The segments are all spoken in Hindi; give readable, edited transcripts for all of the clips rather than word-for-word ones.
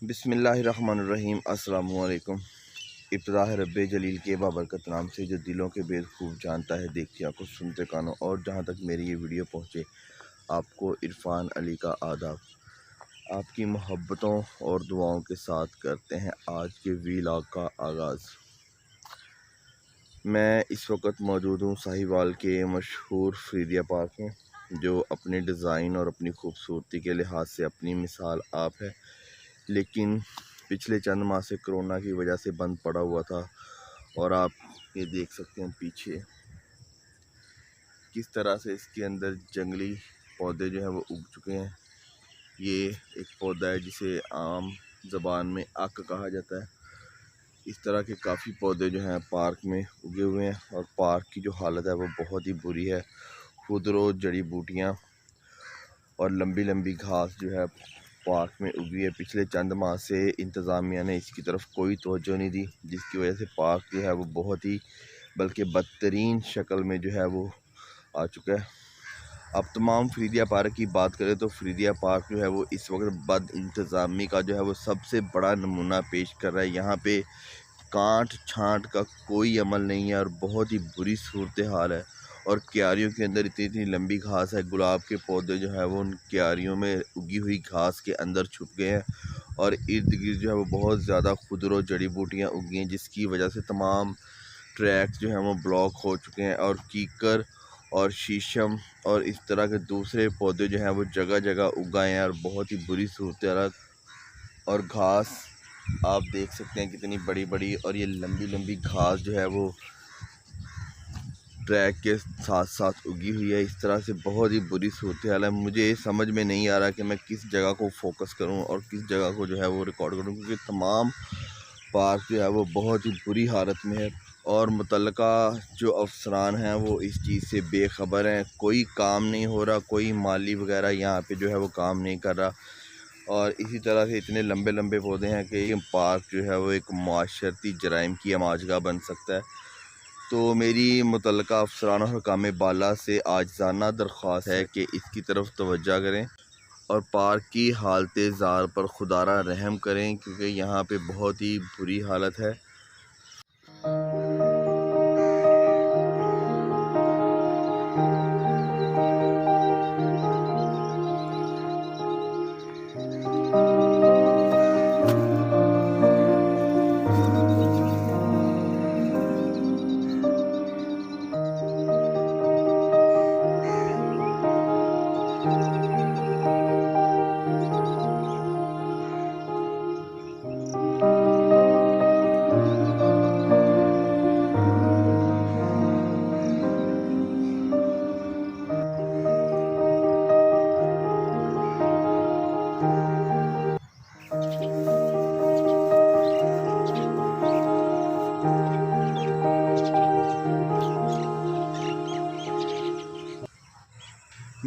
बिस्मिल्लाहिर्रहमानिर्रहीम। अस्सलाम वालेकुम। इब्तिदा है रब्बे जलील के बाबरकत नाम से जो दिलों के बेद खूब जानता है, देखती आंखों सुनते कानों। और जहाँ तक मेरी ये वीडियो पहुँचे, आपको इरफान अली का आदाब। आपकी मोहब्बतों और दुआओं के साथ करते हैं आज के वीलॉग का आगाज़। मैं इस वक्त मौजूद हूँ साहिवाल के मशहूर फ्रीदिया पार्क में, जो अपने डिज़ाइन और अपनी खूबसूरती के लिहाज से अपनी मिसाल आप है, लेकिन पिछले चंद माह से कोरोना की वजह से बंद पड़ा हुआ था। और आप ये देख सकते हैं पीछे किस तरह से इसके अंदर जंगली पौधे जो हैं वो उग चुके हैं। ये एक पौधा है जिसे आम ज़बान में अक कहा जाता है। इस तरह के काफ़ी पौधे जो हैं पार्क में उगे हुए हैं, और पार्क की जो हालत है वो बहुत ही बुरी है। खुदरो जड़ी बूटियाँ और लंबी लंबी घास जो है पार्क में उगी है। पिछले चंद माह से इंतज़ामिया ने इसकी तरफ कोई तवज्जो नहीं दी, जिसकी वजह से पार्क जो है वो बहुत ही बल्कि बदतरीन शक्ल में जो है वो आ चुका है। अब तमाम फ्रीदिया पार्क की बात करें तो फ्रीदिया पार्क जो है वो इस वक्त बद इंतज़ामी का जो है वो सबसे बड़ा नमूना पेश कर रहा है। यहाँ पे काट छांट का कोई अमल नहीं है और बहुत ही बुरी सूरत हाल है। और क्यारियों के अंदर इतनी इतनी लंबी घास है, गुलाब के पौधे जो है वो उन क्यारियों में उगी हुई घास के अंदर छुप गए हैं। और इर्द गिर्द जो है वो बहुत ज़्यादा खुदरो जड़ी बूटियाँ उगी हैं, जिसकी वजह से तमाम ट्रैक्स जो हैं वो ब्लॉक हो चुके हैं। और कीकर और शीशम और इस तरह के दूसरे पौधे जो हैं वो जगह जगह उगाए हैं, और बहुत ही बुरी सूरत हाल। और घास आप देख सकते हैं कितनी बड़ी बड़ी, और ये लंबी लंबी घास जो है वो ट्रैक के साथ साथ उगी हुई है। इस तरह से बहुत ही बुरी सूरत हाल है। मुझे समझ में नहीं आ रहा कि मैं किस जगह को फोकस करूं और किस जगह को जो है वो रिकॉर्ड करूं, क्योंकि तमाम पार्क जो है वो बहुत ही बुरी हालत में है। और मुतल्लका जो अफसरान हैं वो इस चीज़ से बेखबर हैं। कोई काम नहीं हो रहा, कोई माली वगैरह यहाँ पे जो है वो काम नहीं कर रहा। और इसी तरह से इतने लंबे लंबे पौधे हैं कि ये पार्क जो है वो एक माशरती जराइम की आमाजगाह बन सकता है। तो मेरी मुतल्लका अफसरान और हुकाम बाला से आजिज़ाना दरख्वास्त है कि इसकी तरफ तवज्जो करें और पार्क की हालत ज़ार पर खुदारा रहम करें, क्योंकि यहाँ पे बहुत ही बुरी हालत है।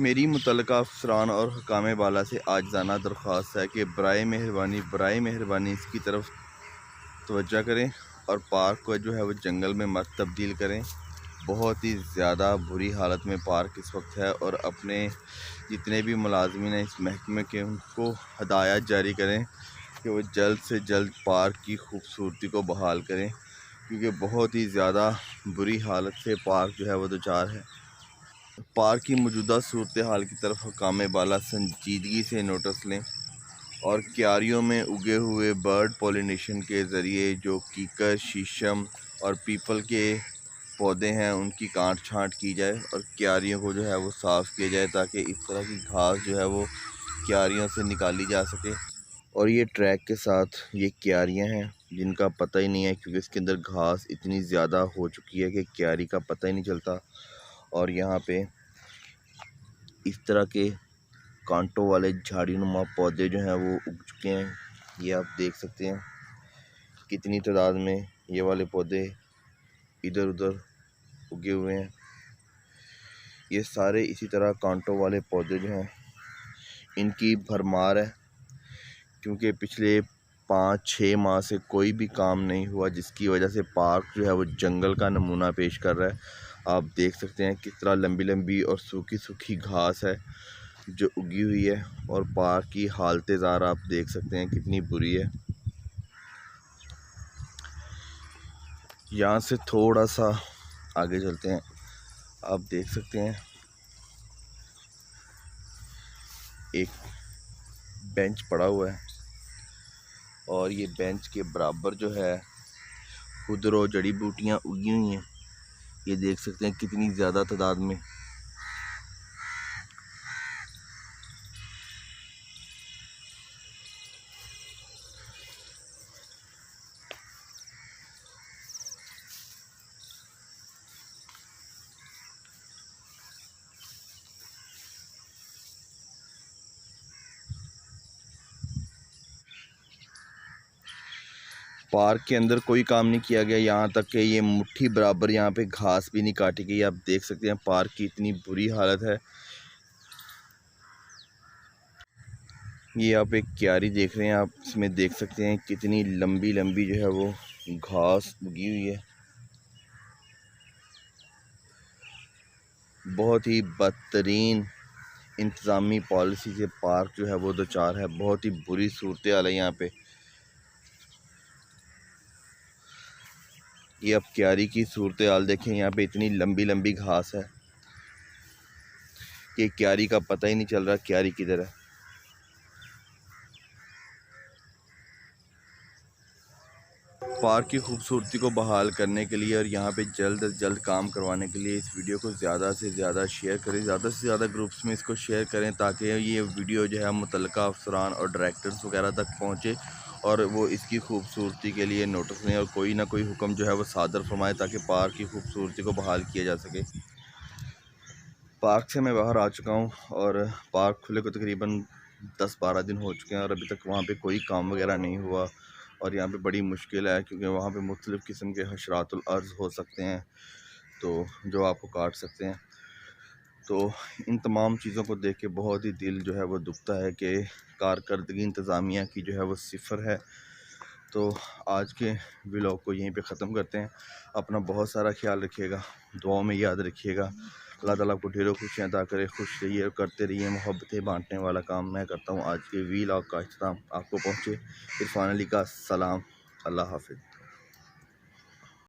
मेरी मुतल्लका अफसरान और हुकाम बाला से आजिज़ाना दरख्वास्त है कि बराए मेहरबानी इसकी तरफ तवज्जो करें और पार्क को जो है वो जंगल में मत तब्दील करें। बहुत ही ज़्यादा बुरी हालत में पार्क इस वक्त है। और अपने जितने भी मुलाज़मीन हैं इस महकमे के, उनको हदायत जारी करें कि वो जल्द से जल्द पार्क की खूबसूरती को बहाल करें, क्योंकि बहुत ही ज़्यादा बुरी हालत से पार्क जो है वो दो-चार है। पार्क की मौजूदा सूरत हाल की तरफ हुकाम बाला संजीदगी से नोटिस लें और क्यारियों में उगे हुए बर्ड पॉलिनेशन के ज़रिए जो कीकर, शीशम और पीपल के पौधे हैं उनकी काट छांट की जाए और क्यारियों को जो है वो साफ़ किया जाए, ताकि इस तरह की घास जो है वो क्यारियों से निकाली जा सके। और ये ट्रैक के साथ ये क्यारियाँ हैं जिनका पता ही नहीं है, क्योंकि इसके अंदर घास इतनी ज़्यादा हो चुकी है कि क्यारी का पता ही नहीं चलता। और यहाँ पे इस तरह के कांटों वाले झाड़ी नुमा पौधे जो हैं वो उग चुके हैं। ये आप देख सकते हैं कितनी तादाद में ये वाले पौधे इधर उधर उगे हुए हैं। ये सारे इसी तरह कांटों वाले पौधे जो हैं इनकी भरमार है, क्योंकि पिछले 5-6 माह से कोई भी काम नहीं हुआ, जिसकी वजह से पार्क जो है वो जंगल का नमूना पेश कर रहा है। आप देख सकते हैं किस तरह लंबी लंबी और सूखी सूखी घास है जो उगी हुई है, और पार्क की हालत ज़ार आप देख सकते हैं कितनी बुरी है। यहाँ से थोड़ा सा आगे चलते हैं, आप देख सकते हैं एक बेंच पड़ा हुआ है, और ये बेंच के बराबर जो है खुदरो जड़ी बूटियाँ उगी हुई हैं। ये देख सकते हैं कितनी ज़्यादा तादाद में। पार्क के अंदर कोई काम नहीं किया गया, यहाँ तक कि ये मुट्ठी बराबर यहाँ पे घास भी नहीं काटी गई। आप देख सकते हैं पार्क की इतनी बुरी हालत है। ये आप एक क्यारी देख रहे हैं, आप इसमें देख सकते हैं कितनी लंबी लंबी जो है वो घास उगी हुई है। बहुत ही बदतरीन इंतज़ामी पॉलिसी से पार्क जो है वो दो चार है। बहुत ही बुरी सूरत हाल है यहाँ पे। ये अब क्यारी की सूरत हाल देखें, यहाँ पे इतनी लंबी लंबी घास है कि क्यारी का पता ही नहीं चल रहा क्यारी किधर है। पार्क की खूबसूरती को बहाल करने के लिए और यहाँ पे जल्द से जल्द काम करवाने के लिए इस वीडियो को ज़्यादा से ज़्यादा शेयर करें, ज़्यादा से ज़्यादा ग्रुप्स में इसको शेयर करें, ताकि ये वीडियो जो है मुतल्लिका अफसरान और डायरेक्टर्स वगैरह तक पहुँचे और वो इसकी खूबसूरती के लिए नोटिस लें और कोई ना कोई हुक्म जो है वो सादर फरमाए, ताकि पार्क की खूबसूरती को बहाल किया जा सके। पार्क से मैं बाहर आ चुका हूँ और पार्क खुले को तकरीबन 10-12 दिन हो चुके हैं और अभी तक वहाँ पे कोई काम वगैरह नहीं हुआ। और यहाँ पे बड़ी मुश्किल है क्योंकि वहाँ पे मुख्तलिफ़ किस्म के हशरातुल अर्ज़ हो सकते हैं, तो जो आपको काट सकते हैं। तो इन तमाम चीज़ों को देख के बहुत ही दिल जो है वो दुखता है कि कारकर्दगी इंतज़ामिया की जो है वो सिफ़र है। तो आज के व्लॉग को यहीं पे ख़त्म करते हैं। अपना बहुत सारा ख्याल रखिएगा, दुआओं में याद रखिएगा। अल्लाह ताला आपको ढेरों खुशियाँ अता करे, खुश रहिए और करते रहिए। मोहब्बतें बांटने वाला काम मैं करता हूँ। आज के व्लॉग का इख्तिताम आपको पहुँचे। इरफान अली का सलाम। अल्लाह हाफ़िज़।